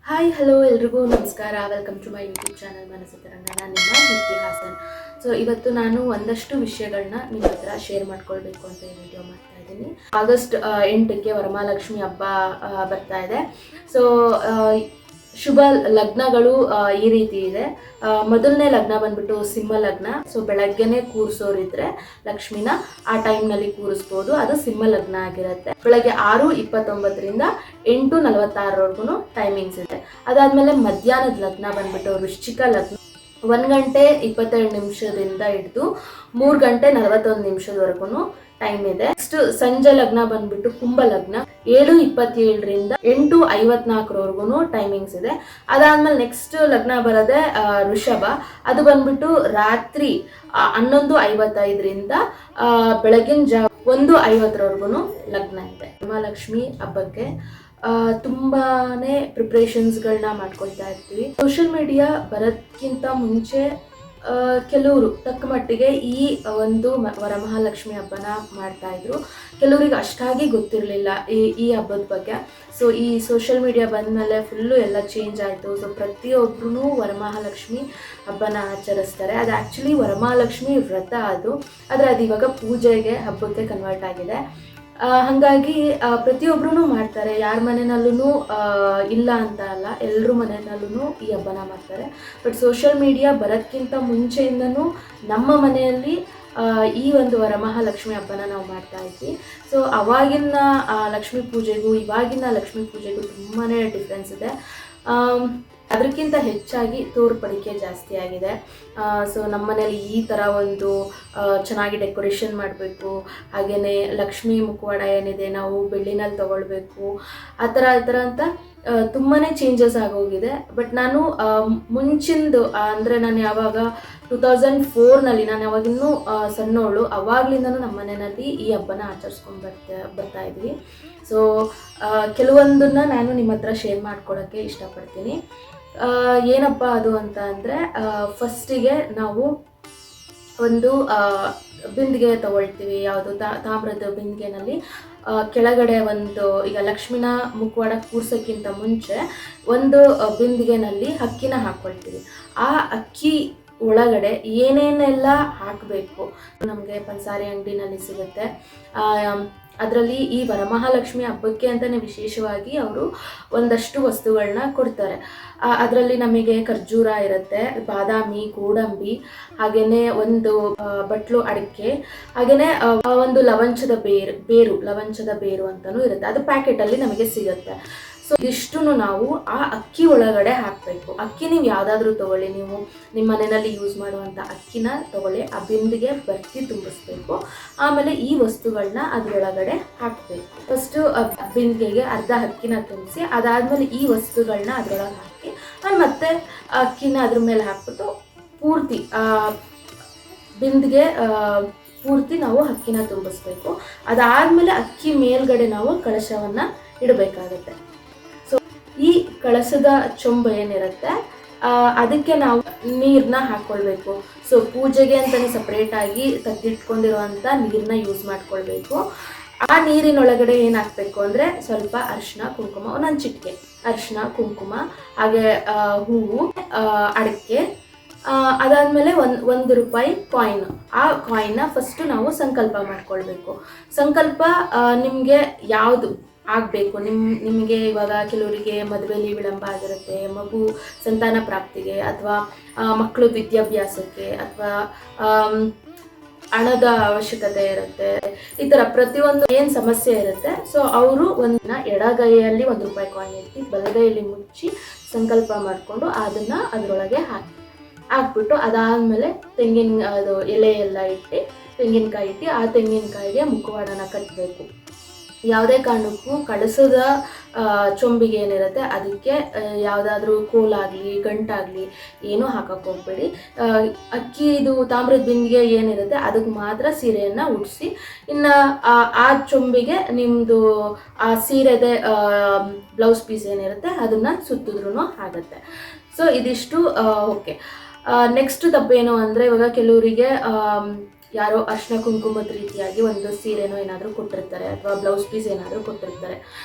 Hi hello ಎಲ್ರಿಗೂ ನಮಸ್ಕಾರ. Welcome to my YouTube channel Manasu Taranga. ನಾನು ನಿಮ್ಮ ದೀಪ್ತಿ ಹಾಸನ್. ಸೊ ಇವತ್ತು ನಾನು ಒಂದಷ್ಟು ವಿಷಯಗಳನ್ನ ನಿಮ್ಮ ಹತ್ರ ಶೇರ್ ಮಾಡ್ಕೊಳ್ಬೇಕು ಅಂತ ಈ ವಿಡಿಯೋ ಮಾಡ್ತಾ ಇದ್ದೀನಿ. ಆಗಸ್ಟ್ 8ಕ್ಕೆ ವರಮಹಾಲಕ್ಷ್ಮಿ ಹಬ್ಬ ಬರ್ತಾ ಇದೆ. ಸೊ ಶುಭ ಲಗ್ನಗಳು ಈ ರೀತಿ ಇದೆ. ಮೊದಲನೇ ಲಗ್ನ ಬಂದ್ಬಿಟ್ಟು ಸಿಂಹ ಲಗ್ನ. ಸೊ ಬೆಳಗ್ಗೆನೆ ಕೂರಿಸೋರಿದ್ರೆ ಲಕ್ಷ್ಮಿನ ಆ ಟೈಮ್ನಲ್ಲಿ ಕೂರಿಸ್ಬೋದು. ಅದು ಸಿಂಹ ಲಗ್ನ ಆಗಿರುತ್ತೆ. ಬೆಳಗ್ಗೆ 6:29ರಿಂದ 8:46 ಟೈಮಿಂಗ್ಸ್ ಇದೆ. ಅದಾದ್ಮೇಲೆ ಮಧ್ಯಾಹ್ನದ ಲಗ್ನ ಬಂದ್ಬಿಟ್ಟು ವೃಶ್ಚಿಕ ಲಗ್ನ. 1:27 ಹಿಡಿದು 3:41 ಟೈಮ್ ಇದೆ. ನೆಕ್ಸ್ಟ್ ಸಂಜೆ ಲಗ್ನ ಬಂದ್ಬಿಟ್ಟು ಕುಂಭ ಲಗ್ನ. 7:27ರಿಂದ 8:54 ಟೈಮಿಂಗ್ಸ್ ಇದೆ. ಅದಾದ್ಮೇಲೆ ನೆಕ್ಸ್ಟ್ ಲಗ್ನ ಬರೋದೆ ಋಷಭ. ಅದು ಬಂದ್ಬಿಟ್ಟು ರಾತ್ರಿ 11:55ರಿಂದ ಬೆಳಗಿನ ಜಾವ 1:50 ಲಗ್ನ ಇದೆ. ವರಮಹಾಲಕ್ಷ್ಮಿ ಹಬ್ಬಕ್ಕೆ ತುಂಬಾನೇ ಪ್ರಿಪ್ರೇಷನ್ಸ್ಗಳನ್ನ ಮಾಡ್ಕೊಳ್ತಾ ಇರ್ತೀವಿ. ಸೋಷಿಯಲ್ ಮೀಡಿಯಾ ಬರೋದಕ್ಕಿಂತ ಮುಂಚೆ ಕೆಲವರು ತಕ್ಕ ಮಟ್ಟಿಗೆ ಈ ಒಂದು ವರಮಹಾಲಕ್ಷ್ಮಿ ಹಬ್ಬನ ಮಾಡ್ತಾ ಇದ್ರು. ಕೆಲವರಿಗೆ ಅಷ್ಟಾಗಿ ಗೊತ್ತಿರಲಿಲ್ಲ ಈ ಹಬ್ಬದ ಬಗ್ಗೆ. ಸೊ ಈ ಸೋಷಿಯಲ್ ಮೀಡಿಯಾ ಬಂದಮೇಲೆ ಫುಲ್ಲು ಎಲ್ಲ ಚೇಂಜ್ ಆಯಿತು. ಸೊ ಪ್ರತಿಯೊಬ್ಬರೂ ವರಮಹಾಲಕ್ಷ್ಮಿ ಹಬ್ಬನ ಆಚರಿಸ್ತಾರೆ. ಅದು ಆ್ಯಕ್ಚುಲಿ ವರಮಹಾಲಕ್ಷ್ಮಿ ವ್ರತ ಆದರೆ ಅದು ಇವಾಗ ಪೂಜೆಗೆ ಹಬ್ಬಕ್ಕೆ ಕನ್ವರ್ಟ್ ಆಗಿದೆ. ಹಾಗಾಗಿ ಪ್ರತಿಯೊಬ್ಬರೂ ಮಾಡ್ತಾರೆ. ಯಾರ ಮನೆಯಲ್ಲೂ ಇಲ್ಲ ಅಂತ ಅಲ್ಲ, ಎಲ್ಲರ ಮನೆಯಲ್ಲೂ ಈ ಹಬ್ಬನ ಮಾಡ್ತಾರೆ. ಬಟ್ ಸೋಷಿಯಲ್ ಮೀಡಿಯಾ ಬರೋದಕ್ಕಿಂತ ಮುಂಚೆಯಿಂದನೂ ನಮ್ಮ ಮನೆಯಲ್ಲಿ ಈ ಒಂದು ವರಮಹಾಲಕ್ಷ್ಮಿ ಹಬ್ಬನ ನಾವು ಮಾಡ್ತಾ ಇದ್ವಿ. ಸೊ ಅವಾಗಿನ ಲಕ್ಷ್ಮೀ ಪೂಜೆಗೂ ಇವಾಗಿನ ಲಕ್ಷ್ಮೀ ಪೂಜೆಗೂ ತುಂಬಾ ಡಿಫ್ರೆನ್ಸ್ ಇದೆ. ಅದಕ್ಕಿಂತ ಹೆಚ್ಚಾಗಿ ತೋರ್ಪಡಿಕೆ ಜಾಸ್ತಿ ಆಗಿದೆ. ಸೊ ನಮ್ಮ ಮನೇಲಿ ಈ ಥರ ಒಂದು ಚೆನ್ನಾಗಿ ಡೆಕೋರೇಷನ್ ಮಾಡಬೇಕು, ಹಾಗೆಯೇ ಲಕ್ಷ್ಮೀ ಮುಖವಾಡ ಏನಿದೆ ನಾವು ಬೆಳ್ಳಿನಲ್ಲಿ ತೊಗೊಳ್ಬೇಕು, ಆ ಥರ ಅಂತ ತುಂಬಾ ಚೇಂಜಸ್ ಆಗೋಗಿದೆ. ಬಟ್ ನಾನು ಮುಂಚಿಂದು ಅಂದರೆ ನಾನು ಯಾವಾಗ 2004ನಲ್ಲಿ ನಾನು ಯಾವಾಗಿನ್ನೂ ಸಣ್ಣವಳು, ಅವಾಗಲಿಂದನೂ ನಮ್ಮ ಮನೆಯಲ್ಲಿ ಈ ಹಬ್ಬನ ಆಚರಿಸ್ಕೊಂಡು ಬರ್ತಾ ಇದ್ವಿ. ಸೊ ಕೆಲವೊಂದನ್ನು ನಾನು ನಿಮ್ಮ ಹತ್ರ ಶೇರ್ ಮಾಡ್ಕೊಳ್ಳೋಕ್ಕೆ ಇಷ್ಟಪಡ್ತೀನಿ. ಏನಪ್ಪ ಅದು ಅಂತ ಅಂದರೆ, ಫಸ್ಟಿಗೆ ನಾವು ಒಂದು ಬಿಂದಿಗೆ ತಗೊಳ್ತೀವಿ. ಯಾವುದು ತಾಮ್ರದ ಬಿಂದಿಗೆನಲ್ಲಿ ಕೆಳಗಡೆ ಒಂದು, ಈಗ ಲಕ್ಷ್ಮಿನ ಮುಖವಾಡ ಕೂರ್ಸೋಕ್ಕಿಂತ ಮುಂಚೆ ಒಂದು ಬಿಂದಿಗೆನಲ್ಲಿ ಅಕ್ಕಿನ ಹಾಕ್ಕೊಳ್ತೀವಿ. ಆ ಅಕ್ಕಿ ಒಳಗಡೆ ಏನೇನೆಲ್ಲ ಹಾಕಬೇಕು ನಮಗೆ ಪಂಸಾರಿ ಅಂಗಡಿನಲ್ಲಿ ಸಿಗುತ್ತೆ. ಅದರಲ್ಲಿ ಈ ವರಮಹಾಲಕ್ಷ್ಮಿ ಹಬ್ಬಕ್ಕೆ ಅಂತಲೇ ವಿಶೇಷವಾಗಿ ಅವರು ಒಂದಷ್ಟು ವಸ್ತುಗಳನ್ನ ಕೊಡ್ತಾರೆ. ಅದರಲ್ಲಿ ನಮಗೆ ಖರ್ಜೂರ ಇರುತ್ತೆ, ಬಾದಾಮಿ, ಗೋಡಂಬಿ, ಹಾಗೆಯೇ ಒಂದು ಬಟ್ಲು ಅಡಿಕೆ, ಹಾಗೆಯೇ ಒಂದು ಲವಂಚದ ಬೇರು ಅಂತಲೂ ಇರುತ್ತೆ. ಅದು ಪ್ಯಾಕೆಟಲ್ಲಿ ನಮಗೆ ಸಿಗುತ್ತೆ. ಸೊ ಇದಿಷ್ಟು ನಾವು ಆ ಅಕ್ಕಿ ಒಳಗಡೆ ಹಾಕಬೇಕು. ಅಕ್ಕಿ ನೀವು ಯಾವುದಾದ್ರೂ ತೊಗೊಳ್ಳಿ, ನೀವು ನಿಮ್ಮ ಮನೆಯಲ್ಲಿ ಯೂಸ್ ಮಾಡುವಂಥ ಅಕ್ಕಿನ ತೊಗೊಳ್ಳಿ. ಆ ಬಿಂದಿಗೆ ಭರ್ತಿ ತುಂಬಿಸ್ಬೇಕು. ಆಮೇಲೆ ಈ ವಸ್ತುಗಳನ್ನ ಅದರೊಳಗಡೆ ಹಾಕಬೇಕು. ಫಸ್ಟು ಬಿಂದಿಗೆಗೆ ಅರ್ಧ ಅಕ್ಕಿನ ತುಂಬಿಸಿ, ಅದಾದಮೇಲೆ ಈ ವಸ್ತುಗಳನ್ನ ಅದರೊಳಗೆ ಹಾಕಿ, ಮತ್ತೆ ಅಕ್ಕಿನ ಅದ್ರ ಮೇಲೆ ಹಾಕ್ಬಿಟ್ಟು ಪೂರ್ತಿ ಬಿಂದಿಗೆ ಪೂರ್ತಿ ನಾವು ಅಕ್ಕಿನ ತುಂಬಿಸ್ಬೇಕು. ಅದಾದಮೇಲೆ ಅಕ್ಕಿ ಮೇಲ್ಗಡೆ ನಾವು ಕಳಶವನ್ನು ಇಡಬೇಕಾಗುತ್ತೆ. ಈ ಕಳಸದ ಚೊಂಬು ಏನಿರುತ್ತೆ ಅದಕ್ಕೆ ನಾವು ನೀರನ್ನ ಹಾಕ್ಕೊಳ್ಬೇಕು. ಸೊ ಪೂಜೆಗೆ ಅಂತಲೇ ಸಪ್ರೇಟಾಗಿ ತೆಗೆದಿಟ್ಕೊಂಡಿರುವಂಥ ನೀರನ್ನ ಯೂಸ್ ಮಾಡ್ಕೊಳ್ಬೇಕು. ಆ ನೀರಿನೊಳಗಡೆ ಏನು ಹಾಕಬೇಕು ಅಂದರೆ ಸ್ವಲ್ಪ ಅರಿಶಿನ ಕುಂಕುಮ, ಒಂದೊಂದು ಚಿಟಿಕೆ ಅರಿಶಿನ ಕುಂಕುಮ, ಹಾಗೆ ಹೂವು, ಅಡಿಕೆ, ಅದಾದಮೇಲೆ ಒಂದು ರೂಪಾಯಿ ಕಾಯಿನ್. ಆ ಕಾಯಿನ್ನ ಫಸ್ಟು ನಾವು ಸಂಕಲ್ಪ ಮಾಡ್ಕೊಳ್ಬೇಕು. ಸಂಕಲ್ಪ ನಿಮಗೆ ಯಾವುದು ಆಗಬೇಕು, ನಿಮಗೆ ಇವಾಗ ಕೆಲವರಿಗೆ ಮದುವೆಯಲ್ಲಿ ವಿಳಂಬ ಆಗಿರುತ್ತೆ, ಮಗು ಸಂತಾನ ಪ್ರಾಪ್ತಿಗೆ, ಅಥವಾ ಮಕ್ಕಳು ವಿದ್ಯಾಭ್ಯಾಸಕ್ಕೆ, ಅಥವಾ ಹಣದ ಅವಶ್ಯಕತೆ ಇರುತ್ತೆ. ಈ ಥರ ಪ್ರತಿಯೊಂದು ಏನು ಸಮಸ್ಯೆ ಇರುತ್ತೆ. ಸೊ ಅವರು ಒಂದಿನ ಎಡಗೈಯಲ್ಲಿ 1 ರೂಪಾಯಿ ಕಾಯಿನ್ ಇಟ್ಟು ಬಲಗೈಯಲ್ಲಿ ಮುಚ್ಚಿ ಸಂಕಲ್ಪ ಮಾಡಿಕೊಂಡು ಅದನ್ನು ಅದರೊಳಗೆ ಹಾಕ್ಬಿಟ್ಟು, ಅದಾದಮೇಲೆ ಅದು ಎಲೆ ಎಲ್ಲ ಇಟ್ಟು ತೆಂಗಿನಕಾಯಿ ಇಟ್ಟು ಆ ತೆಂಗಿನಕಾಯಿಗೆ ಮುಖವಾಡನ ಕಟ್ಟಬೇಕು. ಯಾವುದೇ ಕಾರಣಕ್ಕೂ ಕಳಸದ ಚೊಂಬಿಗೆ ಏನಿರುತ್ತೆ ಅದಕ್ಕೆ ಯಾವುದಾದ್ರೂ ಕೋಲಾಗಲಿ ಗಂಟಾಗಲಿ ಏನೂ ಹಾಕಕ್ಕೆ ಹೋಗ್ಬೇಡಿ. ಅಕ್ಕಿದು ತಾಮ್ರದ ಬಿಂದಿಗೆ ಏನಿರುತ್ತೆ ಅದಕ್ಕೆ ಮಾತ್ರ ಸೀರೆಯನ್ನು ಉಡಿಸಿ, ಇನ್ನು ಆ ಚೊಂಬಿಗೆ ನಿಮ್ಮದು ಆ ಸೀರೆದೆ ಬ್ಲೌಸ್ ಪೀಸ್ ಏನಿರುತ್ತೆ ಅದನ್ನು ಸುತ್ತಿದ್ರೂ ಆಗುತ್ತೆ. ಸೊ ಇದಿಷ್ಟು ಓಕೆ. ನೆಕ್ಸ್ಟ್ ತಪ್ಪೇನು ಅಂದರೆ, ಇವಾಗ ಕೆಲವರಿಗೆ ಯಾರೋ ಅರ್ಶಿನ ಕುಂಕುಮದ ರೀತಿಯಾಗಿ ಒಂದು ಸೀರೆನೋ ಏನಾದರೂ ಕೊಟ್ಟಿರ್ತಾರೆ ಅಥವಾ ಬ್ಲೌಸ್ ಪೀಸ್ ಏನಾದರೂ ಕೊಟ್ಟಿರ್ತಾರೆ.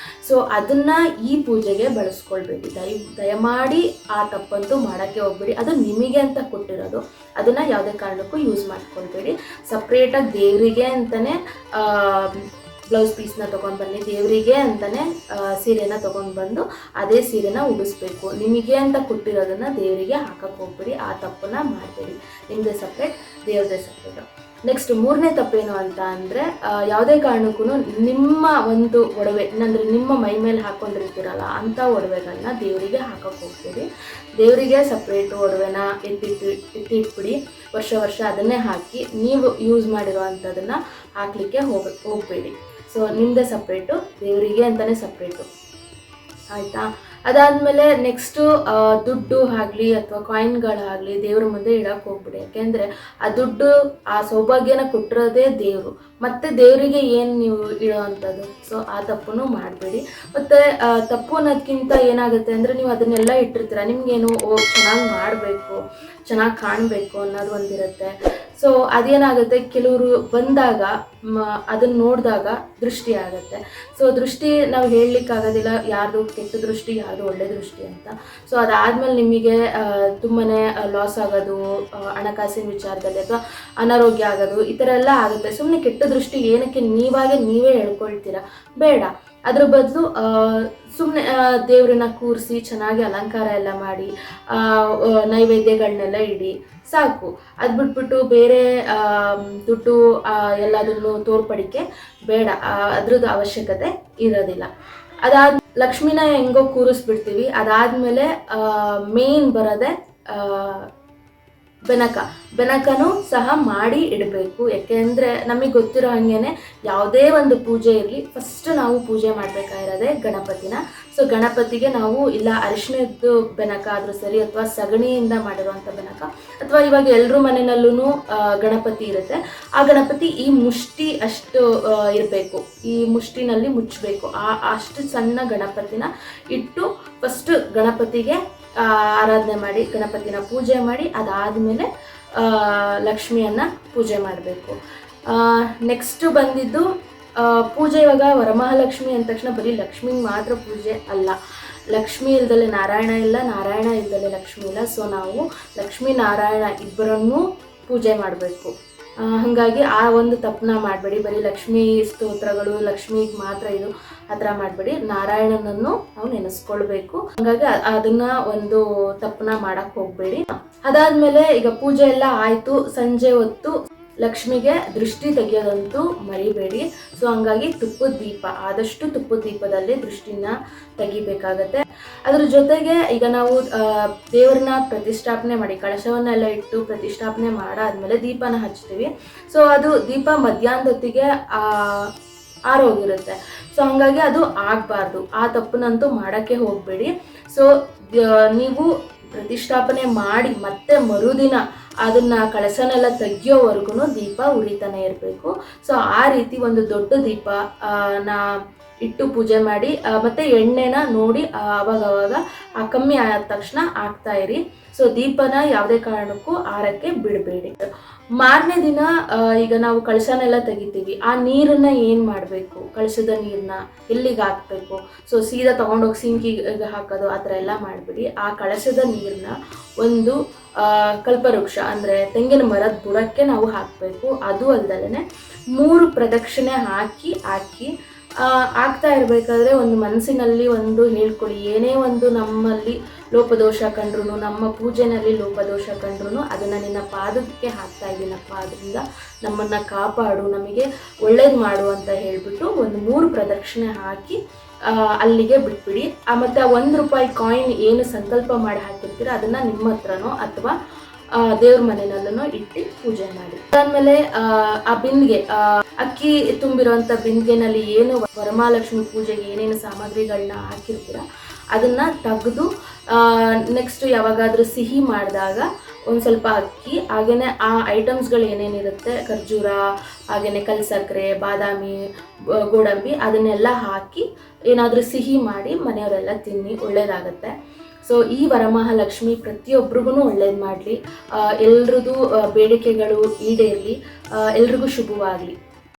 ಸೊ ಅದನ್ನು ಈ ಪೂಜೆಗೆ ಬಳಸ್ಕೊಳ್ಬೇಡಿ. ದಯಮಾಡಿ ಆ ತಪ್ಪಂತೂ ಮಾಡೋಕ್ಕೆ ಹೋಗ್ಬೇಡಿ. ಅದು ನಿಮಗೆ ಅಂತ ಕೊಟ್ಟಿರೋದು, ಅದನ್ನು ಯಾವುದೇ ಕಾರಣಕ್ಕೂ ಯೂಸ್ ಮಾಡ್ಕೊಳ್ಬೇಡಿ. ಸಪ್ರೇಟಾಗಿ ದೇವರಿಗೆ ಅಂತಲೇ ಬ್ಲೌಸ್ ಪೀಸ್ನ ತೊಗೊಂಡು ಬನ್ನಿ, ದೇವರಿಗೆ ಅಂತಲೇ ಸೀರೆನ ತೊಗೊಂಡು ಬಂದು ಅದೇ ಸೀರೆನ ಉಡಿಸ್ಬೇಕು. ನಿಮಗೆ ಅಂತ ಕೊಟ್ಟಿರೋದನ್ನು ದೇವರಿಗೆ ಹಾಕಕ್ಕೆ ಹೋಗ್ಬೇಡಿ. ಆ ತಪ್ಪನ್ನು ಮಾಡಬೇಡಿ. ನಿಮ್ಮದೇ ಸಪ್ರೇಟ್, ದೇವ್ರದೇ ಸಪ್ರೇಟು. ನೆಕ್ಸ್ಟ್ 3ನೇ ತಪ್ಪೇನು ಅಂತ ಅಂದರೆ, ಯಾವುದೇ ಕಾರಣಕ್ಕೂ ನಿಮ್ಮ ಒಂದು ಒಡವೆ ಅಂದರೆ ನಿಮ್ಮ ಮೈ ಮೇಲೆ ಹಾಕ್ಕೊಂಡಿರ್ತೀರಲ್ಲ ಅಂಥ ಒಡವೆಗಳನ್ನ ದೇವರಿಗೆ ಹಾಕಕ್ಕೆ ಹೋಗ್ಬೇಡಿ. ದೇವರಿಗೆ ಸಪ್ರೇಟು ಒಡವೆನ ಎತ್ತಿಟ್ಬಿಡಿ. ವರ್ಷ ಅದನ್ನೇ ಹಾಕಿ ನೀವು ಯೂಸ್ ಮಾಡಿರೋ ಅಂಥದ್ದನ್ನು ಹಾಕಲಿಕ್ಕೆ ಹೋಗಬೇಡಿ. ಸೊ ನಿಮ್ಮದೇ ಸಪ್ರೇಟು, ದೇವರಿಗೆ ಅಂತಲೇ ಸಪ್ರೇಟು, ಆಯಿತಾ? ಅದಾದಮೇಲೆ ನೆಕ್ಸ್ಟು ದುಡ್ಡು ಆಗಲಿ ಅಥವಾ ಕಾಯಿನ್ಗಳಾಗಲಿ ದೇವ್ರ ಮುಂದೆ ಇಡೋಕ್ಕೆ ಹೋಗ್ಬಿಡಿ. ಯಾಕೆಂದರೆ ಆ ದುಡ್ಡು, ಆ ಸೌಭಾಗ್ಯನ ಕೊಟ್ಟಿರೋದೇ ದೇವರು, ಮತ್ತು ದೇವರಿಗೆ ಏನು ನೀವು ಇಡೋ ಅಂಥದ್ದು. ಸೊ ಆ ತಪ್ಪನ್ನು ಮಾಡಬೇಡಿ. ಮತ್ತು ತಪ್ಪು ಅನ್ನೋದಕ್ಕಿಂತ ಏನಾಗುತ್ತೆ ಅಂದರೆ, ನೀವು ಅದನ್ನೆಲ್ಲ ಇಟ್ಟಿರ್ತೀರ, ನಿಮಗೇನು ಚೆನ್ನಾಗಿ ಮಾಡಬೇಕು, ಚೆನ್ನಾಗಿ ಕಾಣಬೇಕು ಅನ್ನೋದು ಒಂದಿರುತ್ತೆ. ಸೊ ಅದೇನಾಗುತ್ತೆ, ಕೆಲವರು ಬಂದಾಗ ಅದನ್ನು ನೋಡಿದಾಗ ದೃಷ್ಟಿ ಆಗುತ್ತೆ. ಸೊ ದೃಷ್ಟಿ ನಾವು ಹೇಳಲಿಕ್ಕಾಗೋದಿಲ್ಲ, ಯಾರ್ದು ಕೆಟ್ಟ ದೃಷ್ಟಿ ಯಾರ್ದು ಒಳ್ಳೆ ದೃಷ್ಟಿ ಅಂತ. ಸೊ ಅದಾದಮೇಲೆ ನಿಮಗೆ ತುಂಬಾ ಲಾಸ್ ಆಗೋದು, ಹಣಕಾಸಿನ ವಿಚಾರದಲ್ಲಿ ಅಥವಾ ಅನಾರೋಗ್ಯ ಆಗೋದು, ಈ ಥರ ಎಲ್ಲ ಆಗುತ್ತೆ. ಸುಮ್ಮನೆ ಕೆಟ್ಟ ದೃಷ್ಟಿ ಏನಕ್ಕೆ ನೀವೇ ಹೇಳ್ಕೊಳ್ತೀರಾ? ಬೇಡ. ಅದ್ರ ಬದಲು ಸುಮ್ಮನೆ ದೇವ್ರನ್ನ ಕೂರಿಸಿ ಚೆನ್ನಾಗಿ ಅಲಂಕಾರ ಎಲ್ಲ ಮಾಡಿ ನೈವೇದ್ಯಗಳನ್ನೆಲ್ಲ ಇಡಿ, ಸಾಕು. ಅದು ಬಿಟ್ಬಿಟ್ಟು ಬೇರೆ ದುಡ್ಡು ಎಲ್ಲದನ್ನು ತೋರ್ಪಡಿಕೆ ಬೇಡ, ಅದ್ರದ್ದು ಅವಶ್ಯಕತೆ ಇರೋದಿಲ್ಲ. ಲಕ್ಷ್ಮಿನ ಹೆಂಗೋ ಕೂರಿಸ್ಬಿಡ್ತೀವಿ. ಅದಾದಮೇಲೆ ಮೇನ್ ಬರೋದೆ ಬೆನಕನೂ ಸಹ ಮಾಡಿ ಇಡಬೇಕು. ಯಾಕೆಂದರೆ ನಮಗೆ ಗೊತ್ತಿರೋ ಹಾಗೇನೆ ಯಾವುದೇ ಒಂದು ಪೂಜೆ ಇರಲಿ, ಫಸ್ಟ್ ನಾವು ಪೂಜೆ ಮಾಡಬೇಕಾಗಿರೋದೆ ಗಣಪತಿನ. ಸೊ ಗಣಪತಿಗೆ ನಾವು ಇಲ್ಲ ಅರಿಶಿಣದ್ದು ಬೆನಕ ಆದರೂ ಸರಿ, ಅಥವಾ ಸಗಣಿಯಿಂದ ಮಾಡಿರುವಂಥ ಬೆನಕ, ಅಥವಾ ಇವಾಗ ಎಲ್ಲರೂ ಮನೆಯಲ್ಲೂ ಗಣಪತಿ ಇರುತ್ತೆ. ಆ ಗಣಪತಿ ಈ ಮುಷ್ಟಿ ಅಷ್ಟು ಇರಬೇಕು, ಈ ಮುಷ್ಟಿನಲ್ಲಿ ಮುಚ್ಚಬೇಕು. ಅಷ್ಟು ಸಣ್ಣ ಗಣಪತಿನ ಇಟ್ಟು ಫಸ್ಟ್ ಗಣಪತಿಗೆ ಆರಾಧನೆ ಮಾಡಿ, ಗಣಪತಿನ ಪೂಜೆ ಮಾಡಿ, ಅದಾದಮೇಲೆ ಲಕ್ಷ್ಮಿಯನ್ನು ಪೂಜೆ ಮಾಡಬೇಕು. ನೆಕ್ಸ್ಟ್ ಬಂದಿದ್ದು ಪೂಜೆ. ಇವಾಗ ವರಮಹಾಲಕ್ಷ್ಮಿ ಅಂದ ತಕ್ಷಣ ಬರೀ ಲಕ್ಷ್ಮಿಗೆ ಮಾತ್ರ ಪೂಜೆ ಅಲ್ಲ. ಲಕ್ಷ್ಮಿ ಇಲ್ದಲೆ ನಾರಾಯಣ ಇಲ್ಲ, ನಾರಾಯಣ ಇಲ್ದಲೆ ಲಕ್ಷ್ಮಿ ಇಲ್ಲ. ಸೊ ನಾವು ಲಕ್ಷ್ಮೀ ನಾರಾಯಣ ಇಬ್ಬರನ್ನೂ ಪೂಜೆ ಮಾಡಬೇಕು. ಹಾಗಾಗಿ ಆ ಒಂದು ತಪ್ಪನ್ನ ಮಾಡಬೇಡಿ. ಬರೀ ಲಕ್ಷ್ಮೀ ಸ್ತೋತ್ರಗಳು, ಲಕ್ಷ್ಮಿಗೆ ಮಾತ್ರ ಇದು ಆ ಥರ ಮಾಡಬೇಡಿ. ನಾರಾಯಣನನ್ನು ನಾವು ನೆನೆಸ್ಕೊಳ್ಬೇಕು. ಹಾಗಾಗಿ ಅದನ್ನ ಒಂದು ತಪ್ಪನ್ನ ಮಾಡಕ್ಕೆ ಹೋಗಬೇಡಿ. ಅದಾದಮೇಲೆ ಈಗ ಪೂಜೆ ಎಲ್ಲ ಆಯಿತು, ಸಂಜೆ ಹೊತ್ತು ಲಕ್ಷ್ಮಿಗೆ ದೃಷ್ಟಿ ತೆಗೆಯೋದಂತೂ ಮರಿಬೇಡಿ. ಸೊ ಹಂಗಾಗಿ ತುಪ್ಪದ ದೀಪ, ಆದಷ್ಟು ತುಪ್ಪದ ದೀಪದಲ್ಲಿ ದೃಷ್ಟಿನ ತೆಗಿಬೇಕಾಗತ್ತೆ. ಅದ್ರ ಜೊತೆಗೆ ಈಗ ನಾವು ದೇವ್ರನ್ನ ಪ್ರತಿಷ್ಠಾಪನೆ ಮಾಡಿ, ಕಳಶವನ್ನೆಲ್ಲ ಇಟ್ಟು ಪ್ರತಿಷ್ಠಾಪನೆ ಮಾಡಾದ್ಮೇಲೆ ದೀಪನ ಹಚ್ತೀವಿ. ಸೊ ಅದು ದೀಪ ಮಧ್ಯಾಹ್ನದ ಹೊತ್ತಿಗೆ ಆರೋಗಿರುತ್ತೆ. ಸೊ ಹಂಗಾಗಿ ಅದು ಆಗಬಾರ್ದು. ಆ ತಪ್ಪನ್ನಂತೂ ಮಾಡೋಕ್ಕೆ ಹೋಗಬೇಡಿ. ಸೊ ನೀವು ಪ್ರತಿಷ್ಠಾಪನೆ ಮಾಡಿ ಮತ್ತೆ ಮರುದಿನ ಅದನ್ನ ಕಳಸನೆಲ್ಲ ತೆಗಿಯೋವರೆಗೂ ದೀಪ ಉರಿತಾನೆ ಇರಬೇಕು. ಸೊ ಆ ರೀತಿ ಒಂದು ದೊಡ್ಡ ದೀಪ ಇಟ್ಟು ಪೂಜೆ ಮಾಡಿ, ಮತ್ತೆ ಎಣ್ಣೆನ ನೋಡಿ ಅವಾಗವಾಗ ಕಮ್ಮಿ ಆದ ತಕ್ಷಣ ಹಾಕ್ತಾ ಇರಿ. ಸೊ ದೀಪನ ಯಾವುದೇ ಕಾರಣಕ್ಕೂ ಆರಕ್ಕೆ ಬಿಡಬೇಡಿ. ಮಾರನೇ ದಿನ ಈಗ ನಾವು ಕಳಶನೆಲ್ಲ ತೆಗಿತೀವಿ, ಆ ನೀರನ್ನ ಏನು ಮಾಡಬೇಕು, ಕಳಶದ ನೀರನ್ನ ಎಲ್ಲಿಗೆ ಹಾಕಬೇಕು? ಸೊ ಸೀದಾ ತೊಗೊಂಡೋಗಿ ಸಿಂಕಿಗೆ ಹಾಕೋದು ಆ ಥರ ಎಲ್ಲ ಮಾಡಬೇಡಿ. ಆ ಕಳಶದ ನೀರನ್ನ ಒಂದು ಕಲ್ಪವೃಕ್ಷ ಅಂದರೆ ತೆಂಗಿನ ಮರದ ಬುಡಕ್ಕೆ ನಾವು ಹಾಕಬೇಕು. ಅದು ಅಲ್ದಲೇ 3 ಪ್ರದಕ್ಷಿಣೆ ಹಾಕಿ ಆಗ್ತಾ ಇರಬೇಕಾದ್ರೆ ಒಂದು ಮನಸ್ಸಿನಲ್ಲಿ ಒಂದು ಹೇಳ್ಕೊಳ್ಳಿ, ಏನೇ ಒಂದು ನಮ್ಮಲ್ಲಿ ಲೋಪದೋಷ ಕಂಡ್ರು, ನಮ್ಮ ಪೂಜೆನಲ್ಲಿ ಲೋಪದೋಷ ಕಂಡ್ರು ಅದನ್ನು ನಿನ್ನ ಪಾದಕ್ಕೆ ಹಾಕ್ತಾ ಇದ್ದೀನಪ್ಪ, ಅದರಿಂದ ನಮ್ಮನ್ನು ಕಾಪಾಡು, ನಮಗೆ ಒಳ್ಳೇದು ಮಾಡು ಅಂತ ಹೇಳಿಬಿಟ್ಟು ಒಂದು 3 ಪ್ರದಕ್ಷಿಣೆ ಹಾಕಿ ಅಲ್ಲಿಗೆ ಬಿಟ್ಬಿಡಿ. ಮತ್ತು ₹1 ಕಾಯಿನ್ ಏನು ಸಂಕಲ್ಪ ಮಾಡಿ ಹಾಕಿರ್ತೀರ ಅದನ್ನು ನಿಮ್ಮ ಹತ್ರನೋ ಅಥವಾ ದೇವ್ರ ಮನೆಯಲ್ಲೂ ಇಟ್ಟು ಪೂಜೆ ಮಾಡಿ. ಅದಾದ್ಮೇಲೆ ಆ ಬಿಂದಿಗೆ, ಅಕ್ಕಿ ತುಂಬಿರುವಂಥ ಬಿಂದಿಗೆನಲ್ಲಿ ಏನು ವರಮಹಾಲಕ್ಷ್ಮಿ ಪೂಜೆಗೆ ಏನೇನು ಸಾಮಗ್ರಿಗಳನ್ನ ಹಾಕಿರ್ತೀರ ಅದನ್ನು ತೆಗೆದು ನೆಕ್ಸ್ಟ್ ಯಾವಾಗಾದರೂ ಸಿಹಿ ಮಾಡಿದಾಗ ಒಂದು ಸ್ವಲ್ಪ ಅಕ್ಕಿ, ಹಾಗೆಯೇ ಆ ಐಟಮ್ಸ್ಗಳು ಏನೇನಿರುತ್ತೆ, ಖರ್ಜೂರ, ಹಾಗೆಯೇ ಕಲ್ಸಕ್ಕರೆ, ಬಾದಾಮಿ, ಗೋಡಂಬಿ ಅದನ್ನೆಲ್ಲ ಹಾಕಿ ಏನಾದರೂ ಸಿಹಿ ಮಾಡಿ ಮನೆಯವರೆಲ್ಲ ತಿನ್ನಿ, ಒಳ್ಳೆಯದಾಗತ್ತೆ. ಸೊ ಈ ವರಮಹಾಲಕ್ಷ್ಮಿ ಪ್ರತಿಯೊಬ್ಬರಿಗೂ ಒಳ್ಳೇದು ಮಾಡಲಿ, ಎಲ್ರದ್ದು ಬೇಡಿಕೆಗಳು ಈಡೇರಲಿ, ಎಲ್ರಿಗೂ ಶುಭವಾಗಲಿ.